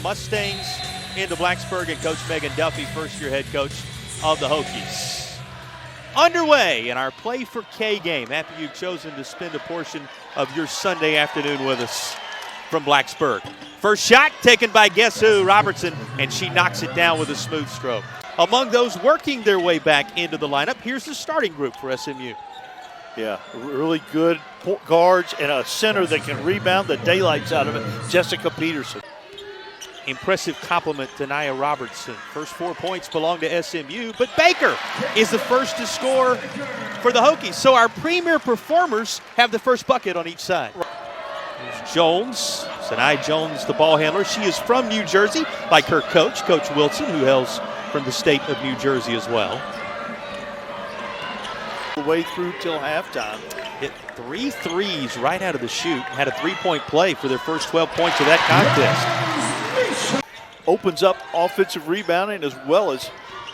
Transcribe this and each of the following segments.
Mustangs into Blacksburg, and Coach Megan Duffy, first-year head coach of the Hokies. Underway in our Play for K game. Happy you've chosen to spend a portion of your Sunday afternoon with us from Blacksburg. First shot taken by guess who? Robertson, and she knocks it down with a smooth stroke. Among those working their way back into the lineup, here's the starting group for SMU. Yeah, really good guards and a center that can rebound the daylights out of it, Jessica Peterson. Impressive compliment to Nya Robertson. First 4 points belong to SMU, but Baker is the first to score for the Hokies. So our premier performers have the first bucket on each side. Here's Jones, Sanai Jones, the ball handler. She is from New Jersey, like her coach, Coach Wilson, who hails from the state of New Jersey as well. The way through till halftime. Hit 3 threes right out of the chute. Had a three-point play for their first 12 points of that contest. Opens up offensive rebounding as well as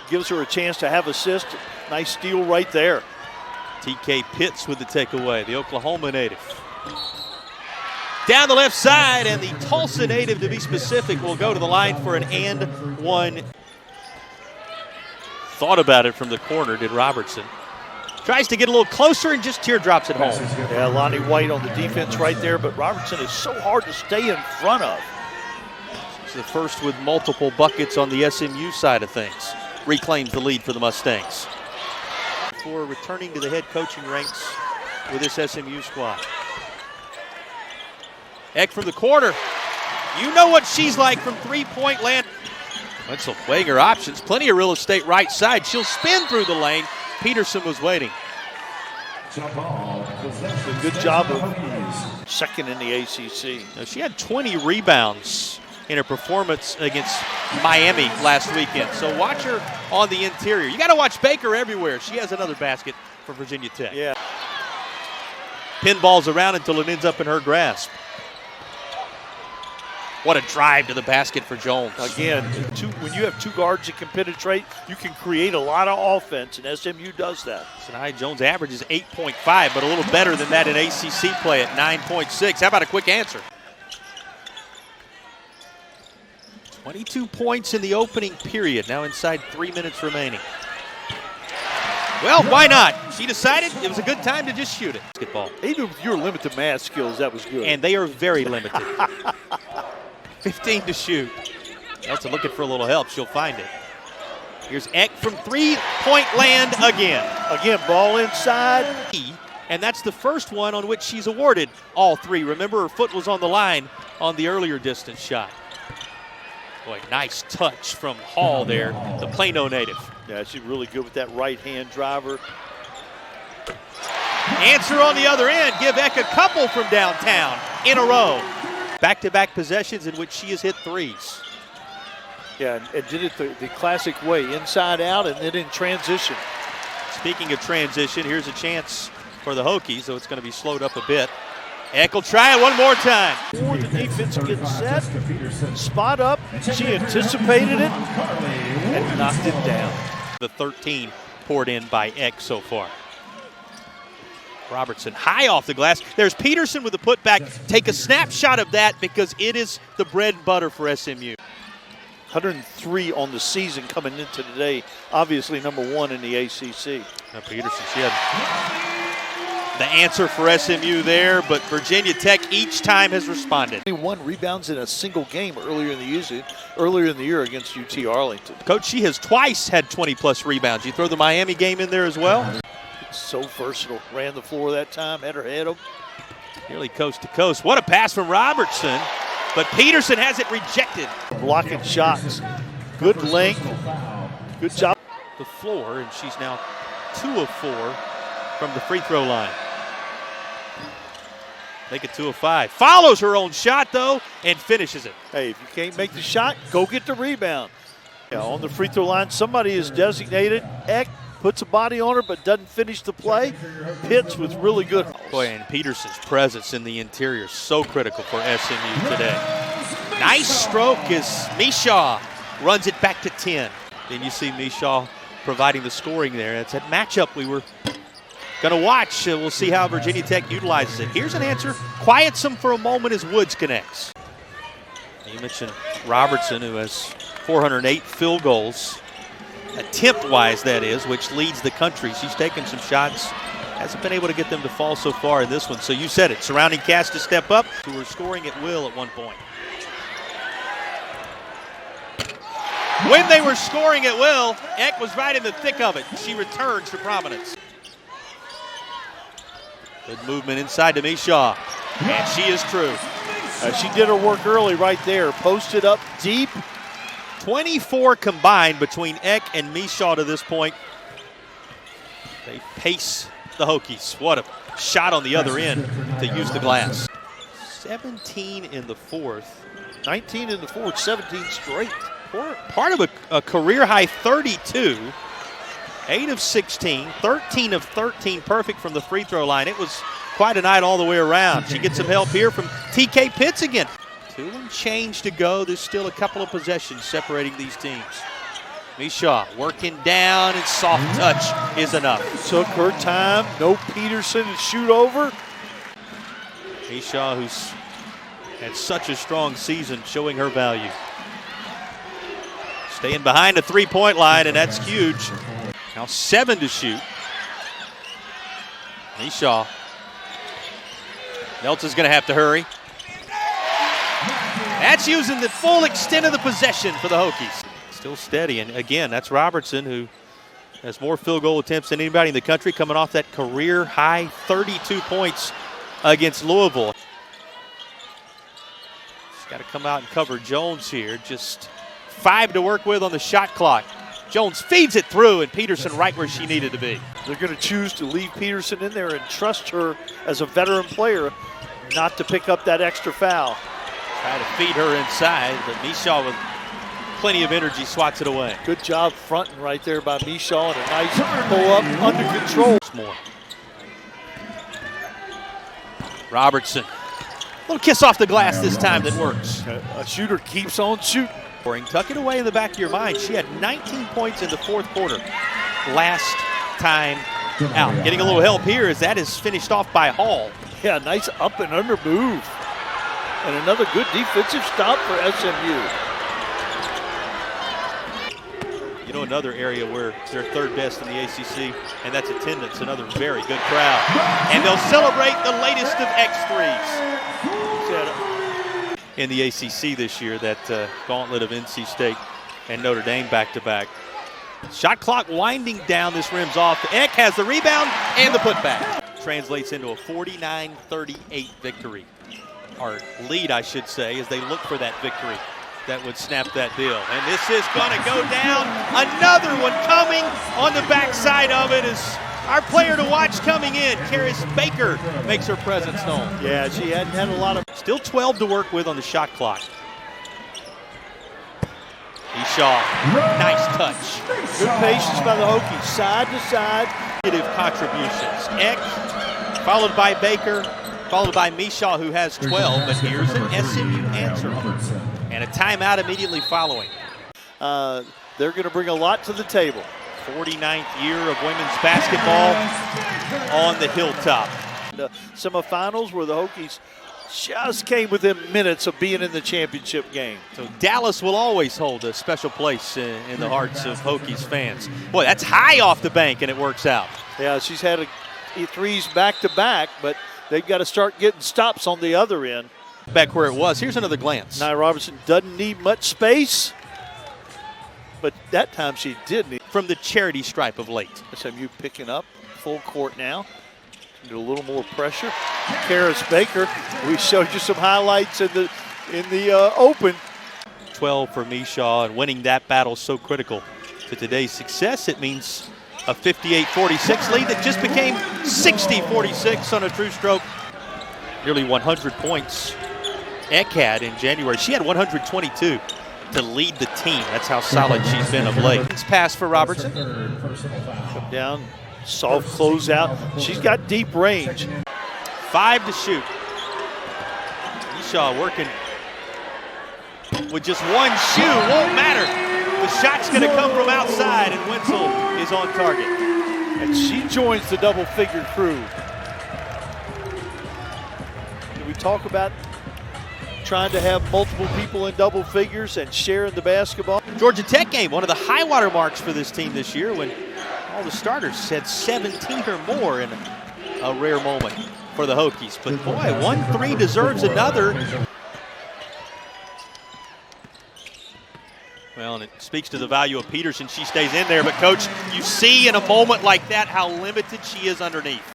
gives her a chance to have assist. Nice steal right there. TK Pitts with the takeaway, the Oklahoma native. Down the left side, and the Tulsa native, to be specific, will go to the line for an and one. Thought about it from the corner, did Robertson. Tries to get a little closer and just teardrops it home. Yeah, Lonnie White on the defense right there, but Robertson is so hard to stay in front of. She's the first with multiple buckets on the SMU side of things. Reclaims the lead for the Mustangs. Before returning to the head coaching ranks with this SMU squad. Ekh from the corner. You know what she's like from three-point land. Wenzel weighing her options. Plenty of real estate right side. She'll spin through the lane. Peterson was waiting. A good job of second in the ACC. Now, she had 20 rebounds in her performance against Miami last weekend. So watch her on the interior. You got to watch Baker everywhere. She has another basket for Virginia Tech. Yeah. Pinballs around until it ends up in her grasp. What a drive to the basket for Jones. Again, when you have two guards that can penetrate, you can create a lot of offense, and SMU does that. Sanai Jones averages 8.5, but a little better than that in ACC play at 9.6. How about a quick answer? 22 points in the opening period, now inside 3 minutes remaining. Well, why not? She decided it was a good time to just shoot it. Basketball. Even with your limited math skills, that was good. And they are very limited. 15 to shoot. Elsa looking for a little help. She'll find it. Here's Ekh from three-point land again. Again, ball inside. And that's the first one on which she's awarded all three. Remember, her foot was on the line on the earlier distance shot. Boy, nice touch from Hall there, the Plano native. Yeah, she's really good with that right-hand driver. Answer on the other end. Give Ekh a couple from downtown in a row. Back-to-back possessions in which she has hit threes. Yeah, and did it the classic way, inside out and then in transition. Speaking of transition, here's a chance for the Hokies, though it's going to be slowed up a bit. Ekh will try it one more time. Before the defense gets set, spot up, she anticipated it and knocked it down. The 13 poured in by Ekh so far. Robertson high off the glass. There's Peterson with the putback. Take a snapshot of that because it is the bread and butter for SMU. 103 on the season coming into today. Obviously #1 in the ACC. Now Peterson, she had the answer for SMU there, but Virginia Tech each time has responded. 21 rebounds in a single game earlier in the year against UT Arlington. Coach, she has twice had 20-plus rebounds. You throw the Miami game in there as well? So versatile. Ran the floor that time, had her head up. Nearly coast to coast. What a pass from Robertson, but Peterson has it rejected. Blocking shots. Good length. Good job. The floor, and she's now 2 of 4 from the free throw line. Make it 2 of 5. Follows her own shot, though, and finishes it. Hey, if you can't make the shot, go get the rebound. Yeah, on the free throw line, somebody is designated. Ekh puts a body on her but doesn't finish the play. Pitts with really good. Boy, and Peterson's presence in the interior so critical for SMU today. Nice stroke as Mishaw runs it back to 10. Then you see Mishaw providing the scoring there. It's that matchup we were going to watch. We'll see how Virginia Tech utilizes it. Here's an answer. Quiets them for a moment as Woods connects. You mentioned Robertson, who has 408 field goals, attempt-wise that is, which leads the country. She's taken some shots, hasn't been able to get them to fall so far in this one. So you said it, surrounding cast to step up, who were scoring at will at one point. When they were scoring at will, Ekh was right in the thick of it. She returns to prominence. Good movement inside to Mishaw, and she is true. She did her work early right there, posted up deep. 24 combined between Ekh and Mishaw to this point. They pace the Hokies. What a shot on the other end to use the glass. 17 in the fourth. 19 in the fourth, 17 straight. Part of a career high 32. 8 of 16, 13 of 13 perfect from the free throw line. It was quite a night all the way around. She gets some help here from TK Pitts again. 2 and change to go. There's still a couple of possessions separating these teams. Mishaw working down, and soft touch is enough. Took her time. No Peterson to shoot over. Mishaw, who's had such a strong season, showing her value. Staying behind the three-point line, and that's huge. Now 7 to shoot. Mishaw. Nelson's going to have to hurry. That's using the full extent of the possession for the Hokies. Still steady, and again, that's Robertson, who has more field goal attempts than anybody in the country, coming off that career high 32 points against Louisville. She's got to come out and cover Jones here. Just 5 to work with on the shot clock. Jones feeds it through, and Peterson right where she needed to be. They're going to choose to leave Peterson in there and trust her as a veteran player not to pick up that extra foul. Try to feed her inside, but Mishaw with plenty of energy swats it away. Good job fronting right there by Mishaw, and a nice pull-up under control. More. Robertson. Little kiss off the glass this time that works. A shooter keeps on shooting. Tuck it away in the back of your mind. She had 19 points in the fourth quarter last time out. Getting a little help here as that is finished off by Hall. Yeah, nice up and under move. And another good defensive stop for SMU. You know, another area where they're third best in the ACC, and that's attendance. Another very good crowd. And they'll celebrate the latest of X3s in the ACC this year, that gauntlet of NC State and Notre Dame back-to-back. Shot clock winding down. This rim's off. Ekh has the rebound and the putback. Translates into a 49-38 victory. Or lead, I should say, as they look for that victory that would snap that deal. And this is going to go down. Another one coming on the backside of it is our player to watch coming in. Caris Baker makes her presence known. Yeah, she hadn't had a lot of... Still 12 to work with on the shot clock. Mishaw, nice touch. Good patience by the Hokies, side to side. Contributions. Ekh, followed by Baker, followed by Mishaw, who has 12, but here's an SMU answer. And a timeout immediately following. They're going to bring a lot to the table. 49th year of women's basketball on the hilltop. The semifinals where the Hokies just came within minutes of being in the championship game. So Dallas will always hold a special place in the hearts of Hokies fans. Boy, that's high off the bank, and it works out. Yeah, she's had threes back-to-back, but they've got to start getting stops on the other end. Back where it was. Here's another glance. Nya Robertson doesn't need much space, but that time she did need. From the charity stripe of late. SMU picking up full court now. Do a little more pressure. Caris Baker, we showed you some highlights in the open. 12 for Mishaw, and winning that battle so critical to today's success. It means a 58-46 lead that just became 60-46 on a true stroke. Nearly 100 points Ekh had in January. She had 122 to lead the team. That's how solid she's been of late. Pass for Robertson. Come down. Soft closeout. She's got deep range. 5 to shoot. Mishaw working with just one shoe. Won't matter. The shot's going to come from outside, and Wenzel is on target. And she joins the double-figure crew. Can we talk about trying to have multiple people in double figures and sharing the basketball. Georgia Tech game, one of the high water marks for this team this year when all the starters had 17 or more in a rare moment for the Hokies. But boy, 1-3 deserves another. Well, and it speaks to the value of Peterson. She stays in there, but Coach, you see in a moment like that how limited she is underneath.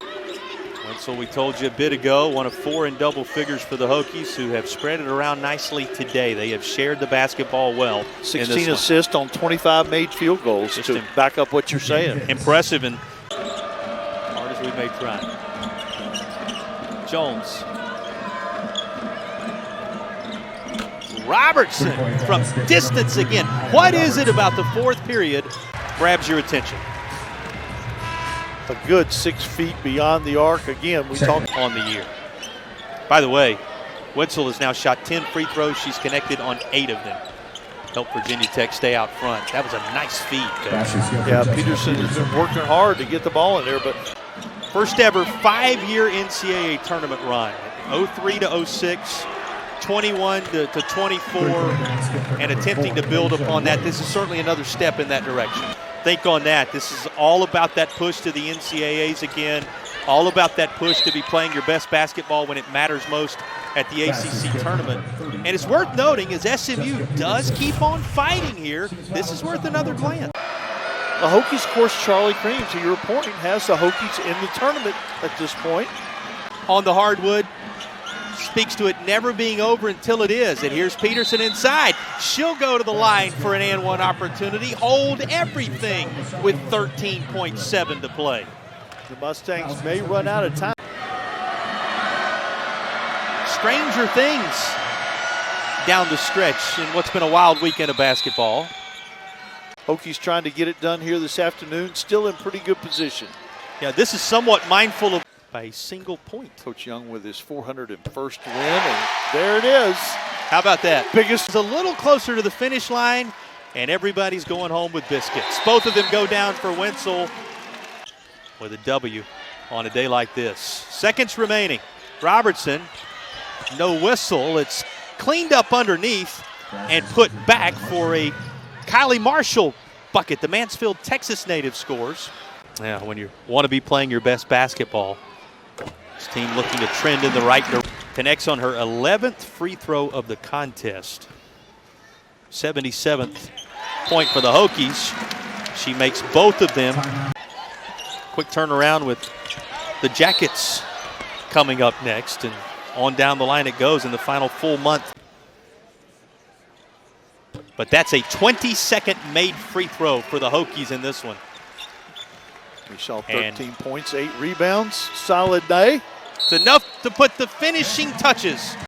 Wenzel, we told you a bit ago, one of 4 in double figures for the Hokies, who have spread it around nicely today. They have shared the basketball well. 16 assists on 25 made field goals, just to back up what you're saying. Impressive, and hard as we may try. Jones. Robertson from distance again. What is it about the fourth period grabs your attention? A good 6 feet beyond the arc. Again, we talked on the year. By the way, Wenzel has now shot 10 free throws. She's connected on 8 of them. Helped Virginia Tech stay out front. That was a nice feed, Coach. Yeah, Peterson has been working hard to get the ball in there, but first ever 5-year NCAA tournament run. 03 to 06. 21 to 24, and attempting to build upon that. This is certainly another step in that direction. Think on that. This is all about that push to the NCAAs again, all about that push to be playing your best basketball when it matters most at the ACC tournament. And it's worth noting, as SMU does keep on fighting here, this is worth another glance. The Hokies, of course, Charlie Cream, to your point, has the Hokies in the tournament at this point. On the hardwood, speaks to it never being over until it is. And here's Peterson inside. She'll go to the line for an and one opportunity. Hold everything with 13.7 to play. The Mustangs may run out of time. Stranger things down the stretch in what's been a wild weekend of basketball. Hokies trying to get it done here this afternoon, still in pretty good position. Yeah, this is somewhat mindful of by a single point. Coach Young with his 401st win, and there it is. How about that? Biggest. It's a little closer to the finish line, and everybody's going home with biscuits. Both of them go down for Wenzel with a W on a day like this. Seconds remaining. Robertson, no whistle. It's cleaned up underneath and put back for a Kylie Marshall bucket. The Mansfield, Texas native scores. Yeah, when you want to be playing your best basketball, this team looking to trend in the right direction. Connects on her 11th free throw of the contest. 77th point for the Hokies. She makes both of them. Quick turnaround with the Jackets coming up next, and on down the line it goes in the final full month. But that's a 22nd made free throw for the Hokies in this one. We saw 13 points, 8 rebounds. Solid day. It's enough to put the finishing touches